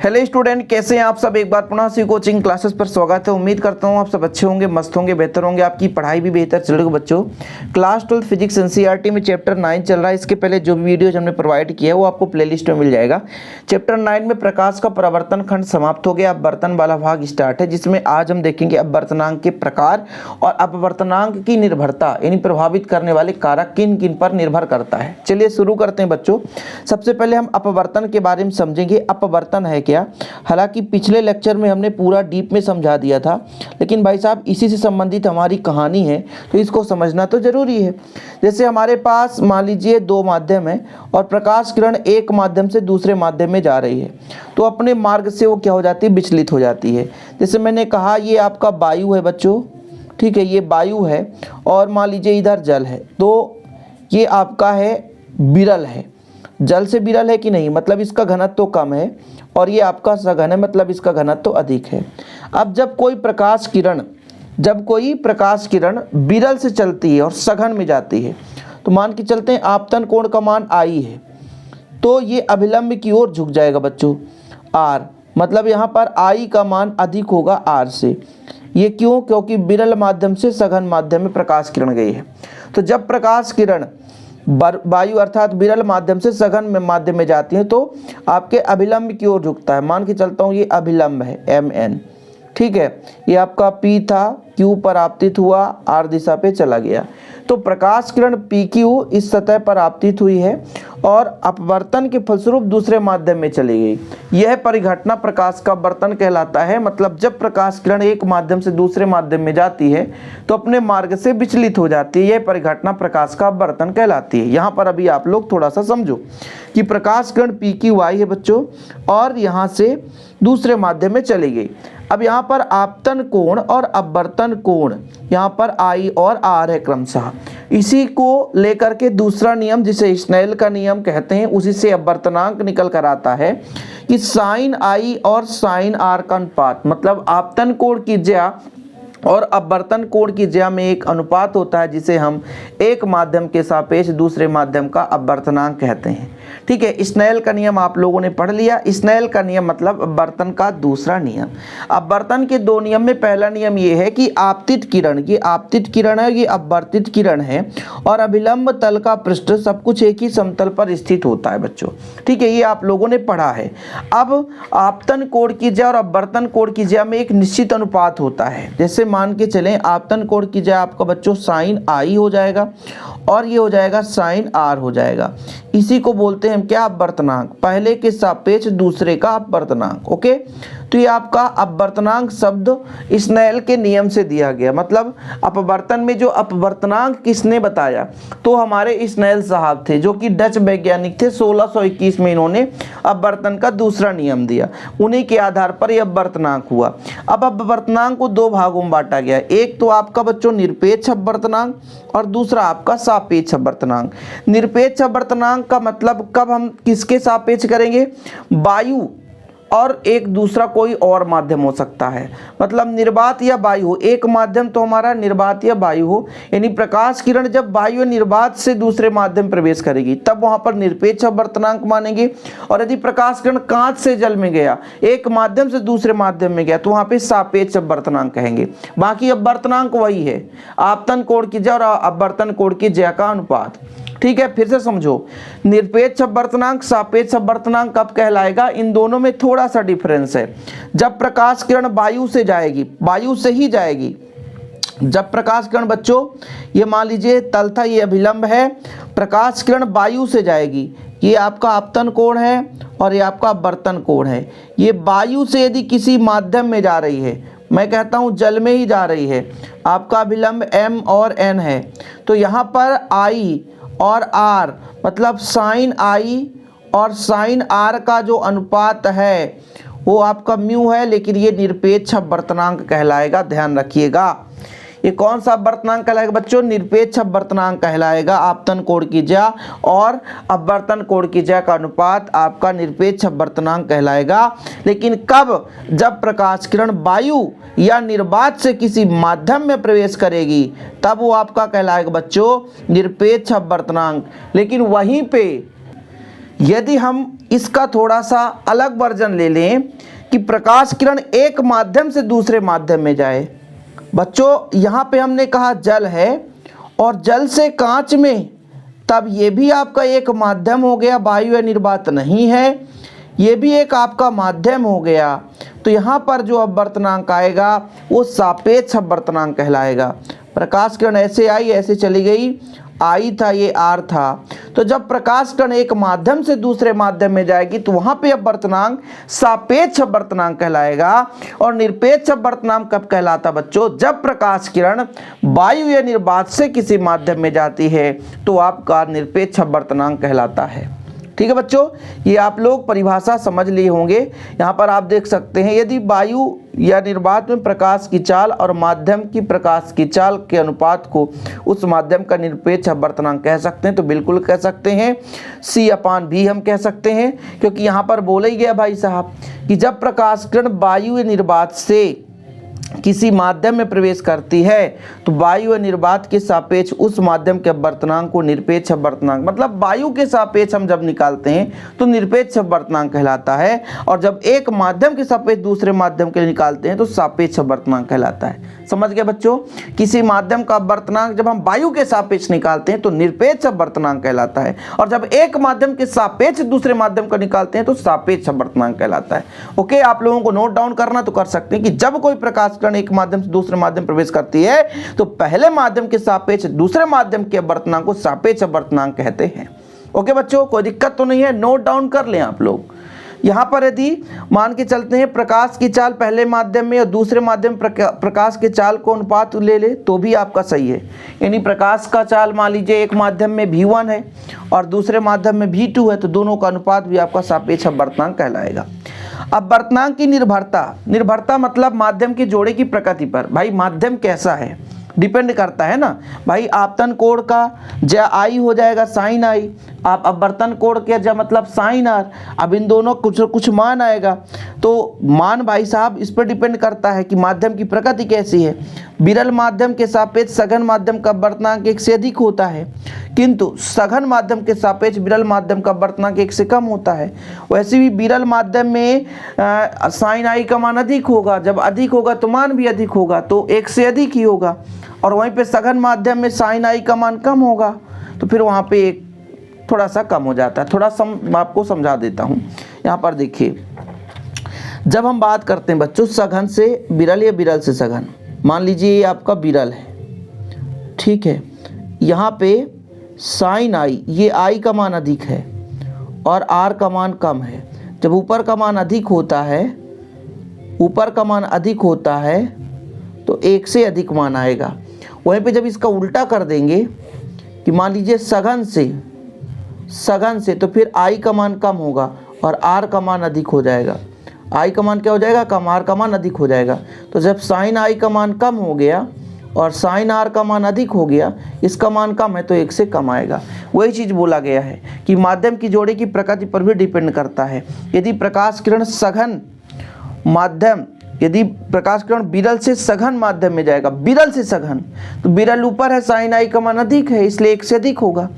Hello student, कैसे हैं आप सब। एक बार पुनः सी कोचिंग क्लासेस पर स्वागत है। उम्मीद करता हूं आप सब अच्छे होंगे, मस्त होंगे, बेहतर होंगे, आपकी पढ़ाई भी बेहतर चल रही है। बच्चों, क्लास 12 फिजिक्स एनसीईआरटी में चैप्टर 9 चल रहा है। इसके पहले जो भी वीडियोज हमने प्रोवाइड किया है वो आपको प्लेलिस्ट में मिल जाएगा। चैप्टर 9 में प्रकाश का परावर्तन खंड समाप्त हो गया, अब बर्तन वाला भाग स्टार्ट है, जिसमें आज हम देखेंगे अपवर्तनांक के प्रकार और अपवर्तनांक की निर्भरता, यानी प्रभावित करने वाले कारक किन किन पर निर्भर करता है। चलिए शुरू करते हैं बच्चों। सबसे पहले हम अपवर्तन के बारे में समझेंगे। अपवर्तन है क्या? हालांकि पिछले लेक्चर में हमने पूरा डीप में समझा दिया था, लेकिन भाई साहब इसी से संबंधित हमारी कहानी है तो इसको समझना तो जरूरी है। जैसे हमारे पास मान लीजिए दो माध्यम है और प्रकाश किरण एक माध्यम से दूसरे माध्यम में जा रही है, तो अपने मार्ग से वो क्या हो जाती है, विचलित हो जाती है। जैसे मैंने कहा ये आपका वायु है बच्चों, ठीक है, ये वायु है और मान लीजिए इधर जल है, तो ये आपका है विरल है। जल से विरल है कि नहीं, मतलब इसका घनत्व तो कम है, और ये आपका सघन है, मतलब इसका घनत्व तो अधिक है। अब जब कोई प्रकाश किरण विरल से चलती है और सघन में जाती है, तो मान के चलते हैं आपतन कोण का मान आई है, तो ये अभिलंब की ओर झुक जाएगा बच्चों, आर, मतलब यहाँ पर आई का मान अधिक होगा आर से। ये क्यों? क्योंकि विरल माध्यम से सघन माध्यम में प्रकाश किरण गई है। तो जब प्रकाश किरण वायु अर्थात विरल माध्यम से सघन में माध्यम में जाती है तो आपके अभिलंब की ओर झुकता है। मान के चलता हूँ ये अभिलंब है MN, ठीक है, ये आपका P था, Q पर आपतित हुआ, R दिशा पे चला गया, तो प्रकाश किरण PQ इस सतह पर आपतित हुई है और अपवर्तन के फलस्वरूप दूसरे माध्यम में चली गई। यह परिघटना प्रकाश का अपवर्तन कहलाता है। मतलब जब प्रकाश किरण एक माध्यम से दूसरे माध्यम में जाती है तो अपने मार्ग से विचलित हो जाती है। यह परिघटना प्रकाश का अपवर्तन कहलाती है। यहाँ पर अभी आप लोग थोड़ा सा समझो कि प्रकाश किरण PQ आई है बच्चों और यहाँ से दूसरे माध्यम में चली गई। अब यहाँ पर आपतन कोण और अपवर्तन कोण यहाँ पर I और R है क्रमशः। इसी को लेकर के दूसरा नियम, जिसे स्नेल का नियम कहते हैं, उसी से अपवर्तनांक निकल कर आता है कि साइन I और साइन R का अनुपात, मतलब आपतन कोण की ज्या और अपवर्तन कोण की ज्या में एक अनुपात होता है, जिसे हम एक माध्यम के सापेक्ष दूसरे माध्यम का अपवर्तनांक कहते हैं। ठीक है, स्नेल का नियम आप लोगों ने पढ़ लिया। स्नेल का नियम मतलब अपवर्तन का दूसरा नियम। अपवर्तन के दो नियम में पहला नियम ये है कि आपतित किरण, ये आपतित किरण है, ये अपवर्तित किरण है, और अभिलंब तल का पृष्ठ सब कुछ एक ही समतल पर स्थित होता है बच्चों। ठीक है, ये आप लोगों ने पढ़ा है। अब आपतन कोण की ज्या और अपवर्तन कोण की ज्या में एक निश्चित अनुपात होता है। जैसे मान के चलें आपतन कोण की ज्या आपका बच्चों साइन I हो जाएगा और ये हो जाएगा साइन R हो जाएगा। इसी को बोलते हैं हम क्या, अपवर्तनांक, पहले के सापेक्ष दूसरे का अपवर्तनांक। ओके, तो ये आपका अपवर्तनांक शब्द स्नेल के नियम से दिया गया। मतलब अपवर्तन में जो अपवर्तनांक किसने बताया, तो हमारे स्नेल साहब थे, जो कि डच वैज्ञानिक थे। 1621 में इन्होंने अपवर्तन का दूसरा नियम दिया, उन्हीं के आधार पर यह अपवर्तनांक हुआ। अब अपवर्तनांक को दो भागों में बांटा गया, एक तो आपका बच्चों निरपेक्ष अपवर्तनांक और दूसरा आपका सापेक्ष अपवर्तनांक। निरपेक्ष अपवर्तनांक का मतलब कब हम किसके सापेक्ष करेंगे, वायु और एक दूसरा कोई और माध्यम हो सकता है, मतलब निर्वात या वायु हो। एक माध्यम तो हमारा निर्वात या वायु हो, यानी प्रकाश किरण जब वायु या निर्वात से दूसरे माध्यम प्रवेश करेगी तब वहां पर निरपेक्ष अपवर्तनांक मानेंगे। और यदि प्रकाश किरण कांच से जल में गया, एक माध्यम से दूसरे माध्यम में गया, तो वहां पे सापेक्ष अपवर्तनांक कहेंगे। बाकी अपवर्तनांक वही है, आपतन कोण की ज्या और अपवर्तन कोण की ज्या का अनुपात। ठीक है, फिर से समझो, निरपेक्ष अपवर्तनांक सापेक्ष अपवर्तनांक कब कहलाएगा, इन दोनों में थोड़ा सा डिफरेंस है। जब प्रकाश किरण वायु से जाएगी, वायु से ही जाएगी, जब प्रकाश किरण बच्चों, ये मान लीजिए तल था, ये अभिलंब है, प्रकाश किरण वायु से जाएगी, ये आपका आपतन कोण है और ये आपका अपवर्तन कोण है। ये वायु से यदि किसी माध्यम में जा रही है, मैं कहता हूं जल में ही जा रही है, आपका अभिलंब M और N है, तो यहाँ पर I और R, मतलब साइन I और साइन R का जो अनुपात है वो आपका म्यू है, लेकिन ये निरपेक्ष अपवर्तनांक कहलाएगा। ध्यान रखिएगा, ये कौन सा अपवर्तनांक कहलाएगा बच्चों, निरपेक्ष अपवर्तनांक कहलाएगा। आपतन कोण की ज्या और अपवर्तन कोण की ज्या का अनुपात आपका निरपेक्ष अपवर्तनांक कहलाएगा। लेकिन कब, जब प्रकाश किरण वायु या निर्वात से किसी माध्यम में प्रवेश करेगी तब वो आपका कहलाएगा बच्चों निरपेक्ष अपवर्तनांक। लेकिन वहीं पे यदि हम इसका थोड़ा सा अलग वर्जन ले लें कि प्रकाश किरण एक माध्यम से दूसरे माध्यम में जाए। बच्चों यहाँ पे हमने कहा जल है और जल से कांच में, तब ये भी आपका एक माध्यम हो गया, वायु या निर्वात नहीं है, ये भी एक आपका माध्यम हो गया। तो यहाँ पर जो अपवर्तनांक आएगा वो सापेक्ष अपवर्तनांक कहलाएगा। प्रकाश किरण ऐसे आई ऐसे चली गई, आई था ये आर था। तो जब प्रकाश किरण एक माध्यम से दूसरे माध्यम में जाएगी तो वहां पे अपवर्तनांक सापेक्ष अपवर्तनांक कहलाएगा। और निरपेक्ष अपवर्तनांक कब कहलाता बच्चों? जब प्रकाश किरण वायु या निर्वात से किसी माध्यम में जाती है तो आपका निरपेक्ष अपवर्तनांक कहलाता है। ठीक है बच्चों, ये आप लोग परिभाषा समझ लिए होंगे। यहाँ पर आप देख सकते हैं, यदि वायु या निर्वात में प्रकाश की चाल और माध्यम की प्रकाश की चाल के अनुपात को उस माध्यम का निरपेक्ष अपवर्तनांक कह सकते हैं, तो बिल्कुल कह सकते हैं। C/V हम कह सकते हैं, क्योंकि यहाँ पर बोला ही गया भाई साहब कि जब प्रकाश किरण वायु या निर्वात से किसी माध्यम में प्रवेश करती है तो वायु या निर्वात के सापेक्ष उस माध्यम के अपवर्तनांक को निरपेक्ष अपवर्तनांक, मतलब वायु के सापेक्ष हम जब निकालते हैं तो निरपेक्ष अपवर्तनांक कहलाता है, और जब एक माध्यम के सापेक्ष दूसरे माध्यम के निकालते हैं तो सापेक्ष अपवर्तनांक कहलाता है। समझ गए बच्चों? किसी माध्यम का अपवर्तनांक जब हम वायु के सापेक्ष निकालते हैं तो निरपेक्ष अपवर्तनांक कहलाता है, और जब एक माध्यम के सापेक्ष दूसरे माध्यम का निकालते हैं तो सापेक्ष अपवर्तनांक कहलाता है। ओके, आप लोगों को नोट डाउन करना तो कर सकते हैं कि जब कोई प्रकाश किरण एक माध्यम से दूसरे माध्यम प्रवेश करती है तो पहले माध्यम के सापेक्ष दूसरे माध्यम के अपवर्तनांक को सापेक्ष अपवर्तनांक कहते हैं। ओके बच्चों, कोई दिक्कत तो नहीं है, नोट डाउन कर लें आप लोग। यहाँ पर यदि मान के चलते हैं प्रकाश की चाल पहले माध्यम में और दूसरे माध्यम प्रकाश के चाल को अनुपात ले ले तो भी आपका सही है। यानी प्रकाश का चाल मान लीजिए एक माध्यम में V1 है और दूसरे माध्यम में V2 है, तो दोनों का अनुपात भी आपका सापेक्ष अपवर्तनांक कहलाएगा। अपवर्तनांक की निर्भरता मतलब माध्यम के जोड़े की प्रकृति पर। भाई माध्यम कैसा है डिपेंड करता है ना भाई। आपतन कोण का ज आई हो जाएगा साइन आई, आप अपवर्तन कोण के ज मतलब साइन आर। अब इन दोनों कुछ मान आएगा, तो मान भाई साहब इस पर डिपेंड करता है कि माध्यम की प्रकृति कैसी है। विरल माध्यम के सापेक्ष सघन माध्यम का अपवर्तनांक 1 से अधिक होता है, किंतु सघन माध्यम के सापेक्ष विरल माध्यम का अपवर्तनांक 1 से कम होता है। वैसे भी विरल माध्यम में साइन आई का मान अधिक होगा, जब अधिक होगा तो मान भी अधिक होगा, तो 1 से अधिक ही होगा। और वहीं पे सघन माध्यम में साइन आई का मान कम होगा, तो फिर वहाँ पे एक थोड़ा सा कम हो जाता है। थोड़ा आपको समझा देता हूँ। यहाँ पर देखिए, जब हम बात करते हैं बच्चों सघन से विरल या विरल से सघन, मान लीजिए ये आपका विरल है, ठीक है। यहाँ पे साइन आई, ये आई का मान अधिक है और आर का मान कम है। जब ऊपर का मान अधिक होता है, ऊपर का मान अधिक होता है तो 1 से अधिक मान आएगा। वहीं पे जब इसका उल्टा कर देंगे कि मान लीजिए सघन से, तो फिर आई का मान कम होगा और आर का मान अधिक हो जाएगा। आई का मान क्या हो जाएगा? कम, आर का मान अधिक हो जाएगा। तो जब साइन आई का मान कम हो गया और साइन आर का मान अधिक हो गया, इसका मान कम है तो 1 से कम आएगा। वही चीज़ बोला गया है कि माध्यम की जोड़े की प्रकृति पर भी डिपेंड करता है। यदि प्रकाश किरण सघन माध्यम, यदि प्रकाश किरण विरल से सघन माध्यम में जाएगा, विरल से सघन, तो विरल ऊपर है, साइन आई का मान अधिक है इसलिए 1 से अधिक होगा।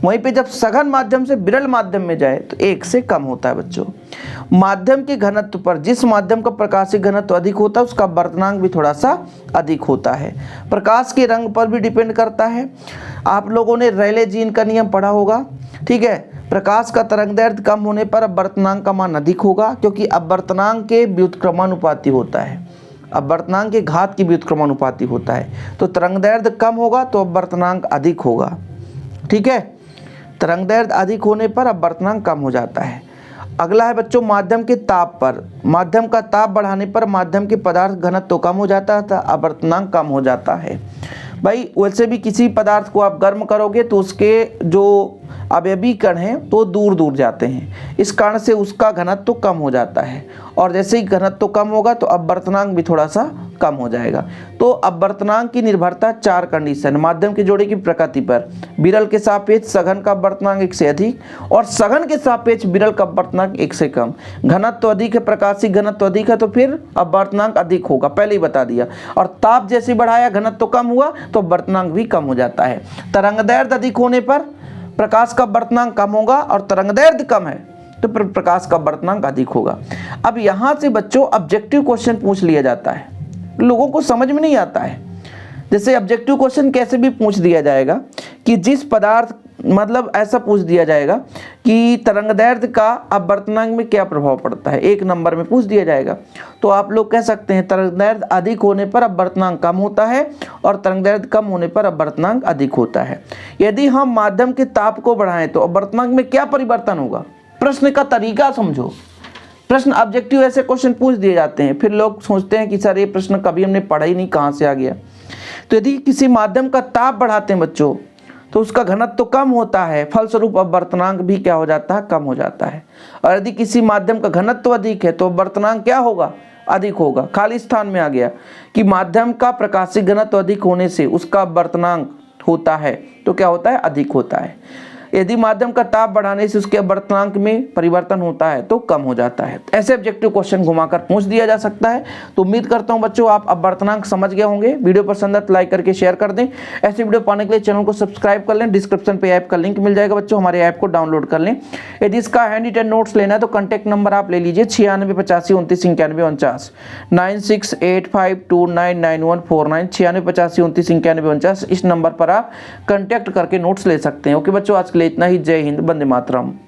वहीं पे जब सघन माध्यम से विरल माध्यम में जाए तो 1 से कम होता है बच्चों। माध्यम के घनत्व पर, जिस माध्यम का प्रकाशिक घनत्व अधिक होता है उसका अपवर्तनांक भी थोड़ा सा अधिक होता है। प्रकाश के रंग पर भी डिपेंड करता है। आप लोगों ने रेले जीन का नियम पढ़ा होगा, ठीक है। प्रकाश का तरंगदैर्ध्य कम होने पर अपवर्तनांक का मान अधिक होगा, क्योंकि अपवर्तनांक के व्युत्क्रमानुपाती होता है, अपवर्तनांक के घात की व्युत्क्रमानुपाती होता है। तो तरंगदैर्ध्य कम होगा तो अपवर्तनांक अधिक होगा, ठीक है। तरंगदैर्ध्य अधिक होने पर अपवर्तनांक कम हो जाता है। अगला है बच्चों माध्यम के ताप पर। माध्यम का ताप बढ़ाने पर माध्यम के पदार्थ घनत्व तो कम हो जाता है, अपवर्तनांक कम हो जाता है। भाई वैसे भी किसी पदार्थ को आप गर्म करोगे तो उसके जो अवयवी कण हैं तो दूर दूर जाते हैं, इस कारण से उसका घनत्व तो कम हो जाता है। और जैसे ही घनत्व तो कम होगा तो अपवर्तनांक भी थोड़ा सा कम हो जाएगा। तो अपवर्तनांक की निर्भरता 4 कंडीशन, माध्यम के जोड़े की प्रकृति पर, विरल के सापेक्ष सघन का अपवर्तनांक 1 से अधिक और सघन के सापेक्ष विरल का अपवर्तनांक 1 से कम। घनत्व अधिक है, प्रकाशिक घनत्व अधिक है तो फिर अपवर्तनांक अधिक होगा, पहले ही बता दिया। और ताप जैसे बढ़ाया घनत्व कम हुआ तो अपवर्तनांक भी कम हो जाता है। तरंगदैर्ध्य अधिक होने पर प्रकाश का अपवर्तनांक कम होगा और तरंगदैर्ध्य कम है तो प्रकाश का अपवर्तनांक अधिक होगा। अब यहाँ से बच्चों ऑब्जेक्टिव क्वेश्चन पूछ लिया जाता है, लोगों को समझ में नहीं आता है। जैसे ऑब्जेक्टिव क्वेश्चन कैसे भी पूछ दिया जाएगा कि जिस पदार्थ, मतलब ऐसा पूछ दिया जाएगा कि तरंगदैर्ध्य का अपवर्तनांक में क्या प्रभाव पड़ता है, 1 नंबर में पूछ दिया जाएगा। तो आप लोग कह सकते हैं तरंगदैर्ध्य अधिक होने पर अपवर्तनांक कम होता है और तरंगदैर्ध्य कम होने पर अपवर्तनांक अधिक होता है। यदि हम माध्यम के ताप को बढ़ाएं तो अपवर्तनांक में क्या परिवर्तन होगा। प्रश्न का तरीका समझो। प्रश्न ऑब्जेक्टिव ऐसे क्वेश्चन पूछ दिए जाते हैं, फिर लोग सोचते हैं कि सर ये प्रश्न कभी हमने पढ़ा ही नहीं, कहाँ से आ गया। तो यदि किसी माध्यम का ताप बढ़ाते हैं बच्चों तो उसका घनत्व तो कम होता है, फलस्वरूप अपवर्तनांक भी क्या हो जाता है, कम हो जाता है। और यदि किसी माध्यम का घनत्व अधिक है तो अपवर्तनांक क्या होगा, अधिक होगा। खाली स्थान में आ गया कि माध्यम का प्रकाशिक घनत्व अधिक होने से उसका अपवर्तनांक होता है तो क्या होता है, अधिक होता है। यदि माध्यम का ताप बढ़ाने से उसके अपवर्तनांक में परिवर्तन होता है तो कम हो जाता है। ऐसे ऑब्जेक्टिव क्वेश्चन घुमाकर पूछ दिया जा सकता है। तो उम्मीद करता हूं बच्चों आप अपवर्तनांक समझ गए होंगे। वीडियो पसंद है तो लाइक करके शेयर कर दें। ऐसे वीडियो पाने के लिए चैनल को सब्सक्राइब कर लें। डिस्क्रिप्शन पे ऐप का लिंक मिल जाएगा बच्चों, हमारे ऐप को डाउनलोड कर लें। यदि इसका हैंड रिटन नोट्स लेना है तो कॉन्टैक्ट नंबर आप ले लीजिए 9685299149 9685299149 9685299149। इस नंबर पर आप कॉन्टैक्ट करके नोट्स ले सकते हैं। ओके बच्चों, आज के लिए इतना ही। जय हिंद, वंदे मातरम।